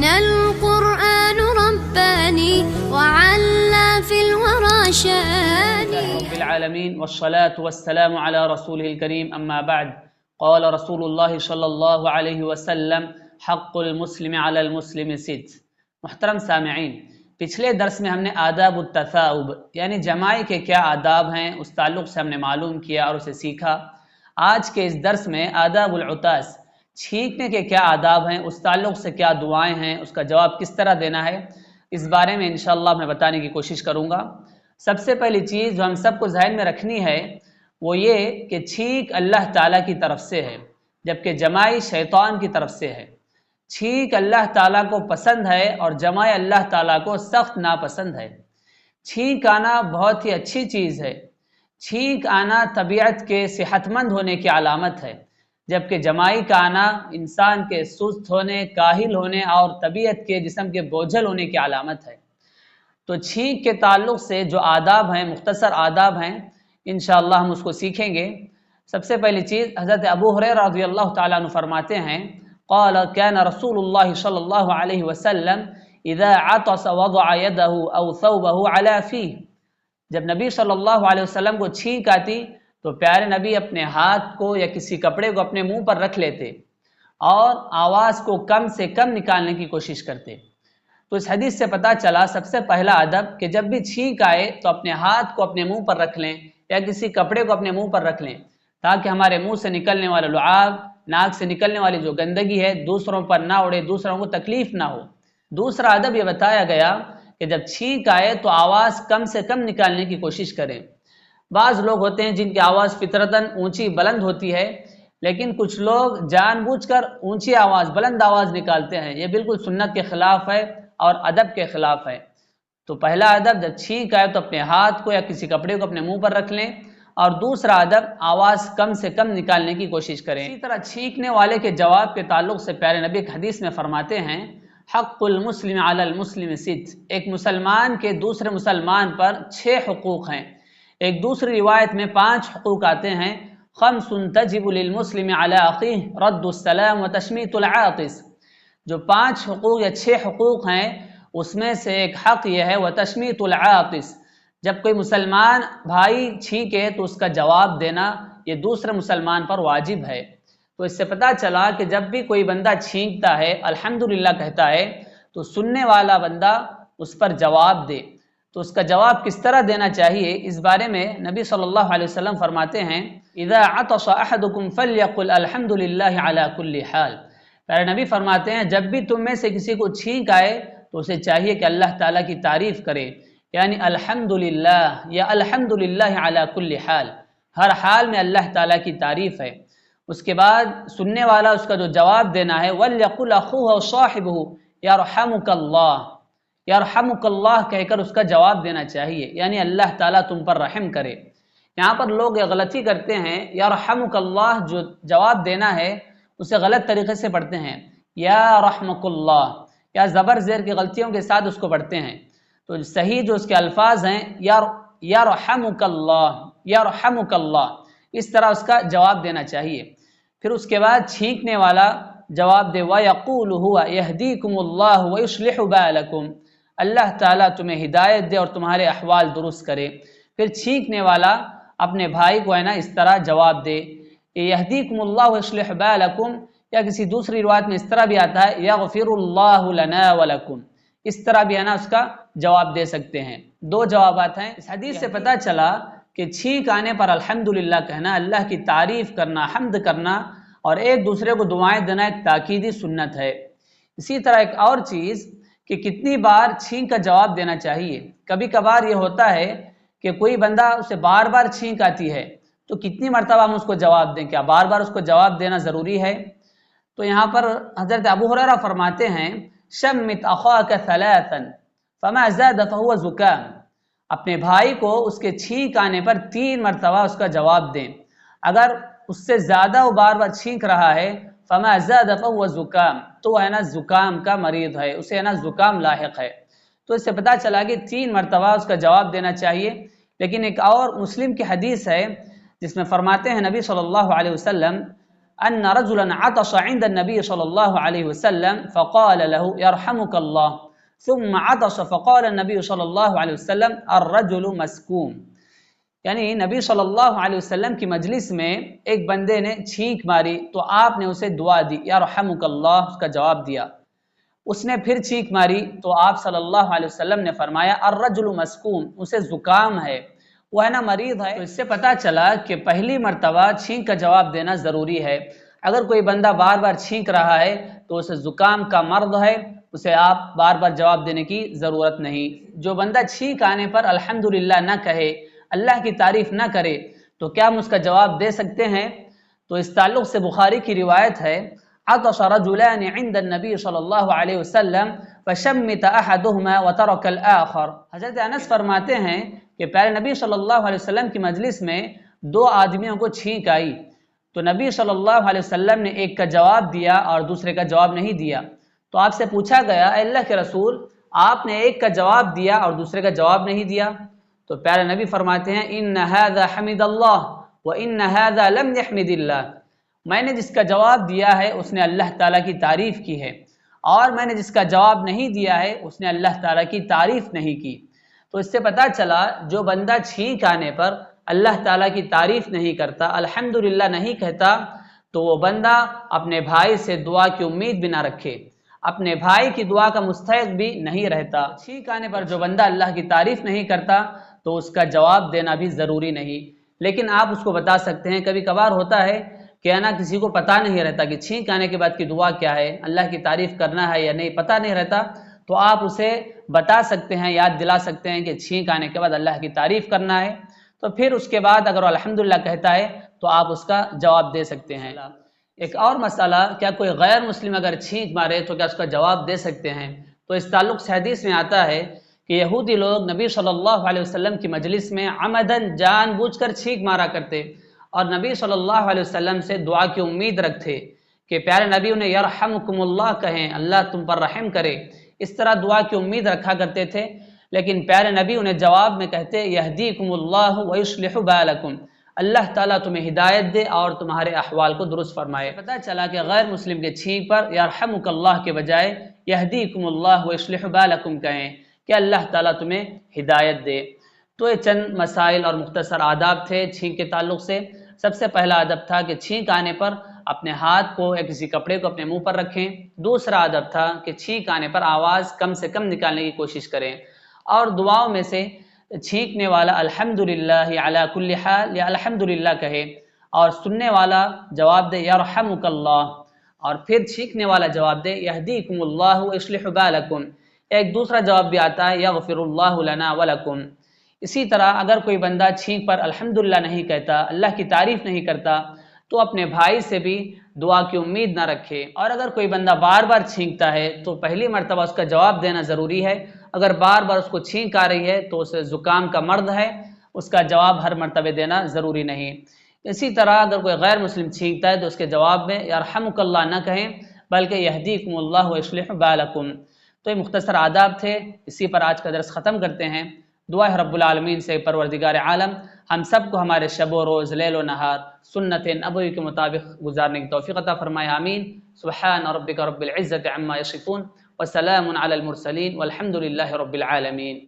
القرآن رباني وعلى في الورى شاني. رب العالمين والصلاة والسلام على رسوله الكريم أما بعد. قال رسول الله صلی اللہ علیہ وسلم حق المسلم علی المسلم ست. محترم سامعین، پچھلے درس میں ہم نے آداب التثاؤب یعنی جمائی کے کیا آداب ہیں اس تعلق سے ہم نے معلوم کیا اور اسے سیکھا۔ آج کے اس درس میں آداب العطاس چھینکنے کے کیا آداب ہیں، اس تعلق سے کیا دعائیں ہیں، اس کا جواب کس طرح دینا ہے، اس بارے میں انشاءاللہ میں بتانے کی کوشش کروں گا۔ سب سے پہلی چیز جو ہم سب کو ذہن میں رکھنی ہے وہ یہ کہ چھینک اللہ تعالیٰ کی طرف سے ہے، جبکہ جمائی شیطان کی طرف سے ہے۔ چھینک اللہ تعالیٰ کو پسند ہے اور جمائی اللہ تعالیٰ کو سخت ناپسند ہے۔ چھینک آنا بہت ہی اچھی چیز ہے۔ چھینک آنا طبیعت کے صحت مند ہونے کی علامت ہے، جبکہ جمائی کا آنا انسان کے سست ہونے، کاہل ہونے اور طبیعت کے جسم کے بوجھل ہونے کی علامت ہے۔ تو چھینک کے تعلق سے جو آداب ہیں، مختصر آداب ہیں، انشاءاللہ ہم اس کو سیکھیں گے۔ سب سے پہلی چیز حضرت ابو ہریرہ رضی اللہ تعالیٰ عنہ فرماتے ہیں قال كان رسول اللہ صلی اللہ علیہ وسلم اذا عطس وضع يده او ثوبه على فيه. جب نبی صلی اللہ علیہ وسلم کو چھینک آتی تو پیارے نبی اپنے ہاتھ کو یا کسی کپڑے کو اپنے منہ پر رکھ لیتے اور آواز کو کم سے کم نکالنے کی کوشش کرتے۔ تو اس حدیث سے پتہ چلا سب سے پہلا ادب کہ جب بھی چھینک آئے تو اپنے ہاتھ کو اپنے منہ پر رکھ لیں یا کسی کپڑے کو اپنے منہ پر رکھ لیں، تاکہ ہمارے منہ سے نکلنے والا لعاب، ناک سے نکلنے والی جو گندگی ہے دوسروں پر نہ اڑے، دوسروں کو تکلیف نہ ہو۔ دوسرا ادب یہ بتایا گیا کہ جب چھینک آئے تو آواز کم سے کم نکالنے کی کوشش کریں۔ بعض لوگ ہوتے ہیں جن کی آواز فطرتاً اونچی بلند ہوتی ہے، لیکن کچھ لوگ جان بوجھ کر اونچی آواز، بلند آواز نکالتے ہیں۔ یہ بالکل سنت کے خلاف ہے اور ادب کے خلاف ہے۔ تو پہلا ادب جب چھینک آئے تو اپنے ہاتھ کو یا کسی کپڑے کو اپنے منہ پر رکھ لیں، اور دوسرا ادب آواز کم سے کم نکالنے کی کوشش کریں۔ اسی طرح چھینکنے والے کے جواب کے تعلق سے پیارے نبی ایک حدیث میں فرماتے ہیں حق المسلم علی المسلم ست. ایک مسلمان کے دوسرے مسلمان پر 6 حقوق ہیں۔ ایک دوسری روایت میں 5 حقوق آتے ہیں۔ خمس تجب للمسلم علی اخیہ رد السلام وتشمیت العاطس. جو 5 حقوق یا 6 حقوق ہیں اس میں سے ایک حق یہ ہے وتشمیت العاطس. جب کوئی مسلمان بھائی چھینکے تو اس کا جواب دینا یہ دوسرے مسلمان پر واجب ہے۔ تو اس سے پتہ چلا کہ جب بھی کوئی بندہ چھینکتا ہے، الحمدللہ کہتا ہے، تو سننے والا بندہ اس پر جواب دے۔ تو اس کا جواب کس طرح دینا چاہیے، اس بارے میں نبی صلی اللہ علیہ وسلم فرماتے ہیں اذا عطس احدکم فلیقل الحمدللہ علی کل حال. پیارے نبی فرماتے ہیں جب بھی تم میں سے کسی کو چھینک آئے تو اسے چاہیے کہ اللہ تعالیٰ کی تعریف کرے، یعنی الحمدللہ یا الحمدللہ علی کل حال، ہر حال میں اللہ تعالیٰ کی تعریف ہے۔ اس کے بعد سننے والا اس کا جو جواب دینا ہے وَلْيَقُلْ أَخُوهُ وَصَاحِبُهُ يَرْحَمُكَ اللَّهُ، يَرْحَمُكَ اللَّهُ کہہ کر اس کا جواب دینا چاہیے، یعنی اللہ تعالیٰ تم پر رحم کرے۔ یہاں پر لوگ یہ غلطی کرتے ہیں، يَرْحَمُكَ اللَّهُ جو جواب دینا ہے اسے غلط طریقے سے پڑھتے ہیں، یا رحمک اللہ، یا زبر زیر کی غلطیوں کے ساتھ اس کو پڑھتے ہیں۔ تو صحیح جو اس کے الفاظ ہیں یرحمک اللہ، یرحمک اللہ، اس طرح اس کا جواب دینا چاہیے۔ پھر اس کے بعد چھینکنے والا جواب دے وَيَقُولُ هُوَ يَهْدِيكُمُ اللَّهُ وَيُصْلِحُ بَالَكُمْ، اللہ تعالیٰ تمہیں ہدایت دے اور تمہارے احوال درست کرے۔ پھر چھینکنے والا اپنے بھائی کو ہے نا اس طرح جواب دے يَهْدِيكُمُ اللَّهُ وَيُصْلِحُ بَالَكُمْ، یا کسی دوسری روایت میں اس طرح بھی آتا ہے يَغْفِرُ اللَّهُ لَنَا وَلَكُمْ، اس طرح بھی ہے نا اس کا جواب دے سکتے ہیں۔ 2 جوابات ہیں۔ اس حدیث سے پتہ چلا کہ چھینک آنے پر الحمدللہ کہنا، اللہ کی تعریف کرنا، حمد کرنا اور ایک دوسرے کو دعائیں دینا ایک تاکیدی سنت ہے۔ اسی طرح ایک اور چیز کہ کتنی بار چھینک کا جواب دینا چاہیے۔ کبھی کبھار یہ ہوتا ہے کہ کوئی بندہ اسے بار بار چھینک آتی ہے تو کتنی مرتبہ ہم اس کو جواب دیں، کیا بار بار اس کو جواب دینا ضروری ہے؟ تو یہاں پر حضرت ابو ہریرہ فرماتے ہیں شمت اخاک ثلاثا فما زاد فهو زکام، اپنے بھائی کو اس کے چھینک آنے پر 3 مرتبہ اس کا جواب دیں، اگر اس سے زیادہ وہ بار بار چھینک رہا ہے فما زاد فهو زکام، تو وہ ہے نا زکام کا مریض ہے، اسے ہے نا زکام لاحق ہے۔ تو اس سے پتہ چلا کہ 3 مرتبہ اس کا جواب دینا چاہیے۔ لیکن ایک اور مسلم کی حدیث ہے جس میں فرماتے ہیں نبی صلی اللہ علیہ وسلم أن رجلا عطش عند النبي صلى الله عليه وسلم فقال له يرحمك الله ثم عطش فقال النبي صلى الله عليه وسلم الرجل مسكوم. یعنی نبی صلی اللہ علیہ وسلم کی مجلس میں ایک بندے نے چھینک ماری تو آپ نے اسے دعا دی یا رحمک اللہ، اس کا جواب دیا. اس نے پھر چھینک ماری تو آپ صلی اللہ علیہ وسلم نے فرمایا الرجل مسکوم، اسے زکام ہے، وہ ہے نا مریض ہے. تو اس سے پتہ چلا کہ پہلی مرتبہ چھینک کا جواب دینا ضروری ہے. اگر کوئی بندہ بار بار چھینک رہا ہے تو اسے زکام کا مرض ہے، اسے آپ بار بار جواب دینے کی ضرورت نہیں. جو بندہ چھینک آنے پر الحمدللہ نہ کہے، اللہ کی تعریف نہ کرے، تو کیا ہم اس کا جواب دے سکتے ہیں؟ تو اس تعلق سے بخاری کی روایت ہے عطش رجلان عند النبی صلی اللہ علیہ وسلم فشمت احدهما وترك الاخر. حضرت انس فرماتے ہیں کہ پیارے نبی صلی اللہ علیہ وسلم کی مجلس میں دو آدمیوں کو چھینک آئی تو نبی صلی اللہ علیہ وسلم نے ایک کا جواب دیا اور دوسرے کا جواب نہیں دیا. تو آپ سے پوچھا گیا اے اللہ کے رسول، آپ نے ایک کا جواب دیا اور دوسرے کا جواب نہیں دیا. تو پیارے نبی فرماتے ہیں ان هذا حمد اللہ وان هذا لم يحمد اللہ. میں نے جس کا جواب دیا ہے اس نے اللہ تعالیٰ کی تعریف کی ہے، اور میں نے جس کا جواب نہیں دیا ہے اس نے اللہ تعالیٰ کی تعریف نہیں کی. تو اس سے پتہ چلا جو بندہ چھینک آنے پر اللہ تعالیٰ کی تعریف نہیں کرتا، الحمدللہ نہیں کہتا، تو وہ بندہ اپنے بھائی سے دعا کی امید بھی نہ رکھے، اپنے بھائی کی دعا کا مستحق بھی نہیں رہتا. چھینک آنے پر جو بندہ اللہ کی تعریف نہیں کرتا تو اس کا جواب دینا بھی ضروری نہیں، لیکن آپ اس کو بتا سکتے ہیں. کبھی کبھار ہوتا ہے کہ نا کسی کو پتہ نہیں رہتا کہ چھینک آنے کے بعد کی دعا کیا ہے، اللہ کی تعریف کرنا ہے یا نہیں، پتہ نہیں رہتا، تو آپ اسے بتا سکتے ہیں، یاد دلا سکتے ہیں کہ چھینک آنے کے بعد اللہ کی تعریف کرنا ہے. تو پھر اس کے بعد اگر وہ الحمدللہ کہتا ہے تو آپ اس کا جواب دے سکتے ہیں. ایک اور مسئلہ، کیا کوئی غیر مسلم اگر چھینک مارے تو کیا اس کا جواب دے سکتے ہیں؟ تو اس تعلق سے حدیث میں آتا ہے کہ یہودی لوگ نبی صلی اللہ علیہ وسلم کی مجلس میں عمدن جان بوجھ کر چھینک مارا کرتے اور نبی صلی اللہ علیہ وسلم سے دعا کی امید رکھتے کہ پیارے نبی انہیں یرحمکم اللہ کہیں، اللہ تم پر رحم کرے، اس طرح دعا کی امید رکھا کرتے تھے. لیکن پیارے نبی انہیں جواب میں کہتے یہدیکم اللہ ویصلح بالکم، اللہ تعالیٰ تمہیں ہدایت دے اور تمہارے احوال کو درست فرمائے. پتہ چلا کہ غیر مسلم کے چھینک پر یرحمک اللہ کے بجائے یہدیکم اللہ ویصلح بالکم کہیں کہ اللہ تعالیٰ تمہیں ہدایت دے. تو یہ چند مسائل اور مختصر آداب تھے چھینک کے تعلق سے. سب سے پہلا ادب تھا کہ چھینک آنے پر اپنے ہاتھ کو یا کسی کپڑے کو اپنے منہ پر رکھیں. دوسرا ادب تھا کہ چھینک آنے پر آواز کم سے کم نکالنے کی کوشش کریں. اور دعاؤں میں سے چھینکنے والا الحمدللہ علی کل حال یا الحمدللہ کہے، اور سننے والا جواب دے یرحمک اللہ، اور پھر چھینکنے والا جواب دے یہدیکم اللہ ویصلح بالکم. ایک دوسرا جواب بھی آتا ہے یغفر اللہ لنا ولکم. اسی طرح اگر کوئی بندہ چھینک پر الحمدللہ نہیں کہتا، اللہ کی تعریف نہیں کرتا، تو اپنے بھائی سے بھی دعا کی امید نہ رکھے. اور اگر کوئی بندہ بار بار چھینکتا ہے تو پہلی مرتبہ اس کا جواب دینا ضروری ہے. اگر بار بار اس کو چھینک آ رہی ہے تو اسے زکام کا مرض ہے، اس کا جواب ہر مرتبہ دینا ضروری نہیں. اسی طرح اگر کوئی غیر مسلم چھینکتا ہے تو اس کے جواب میں یرحمک اللہ نہ کہیں بلکہ یہدیکم اللہ ویصلح بالکم. تو یہ مختصر آداب تھے. اسی پر آج کا درس ختم کرتے ہیں. دعا ہے رب العالمین سے پروردگار عالم ہم سب کو ہمارے شب و روز، لیل و نہار سنت نبوی کے مطابق گزارنے کی توفیق عطا فرمائے. آمین. سبحان ربک رب العزت عما یصفون وسلام علی المرسلین والحمد للہ رب العالمین.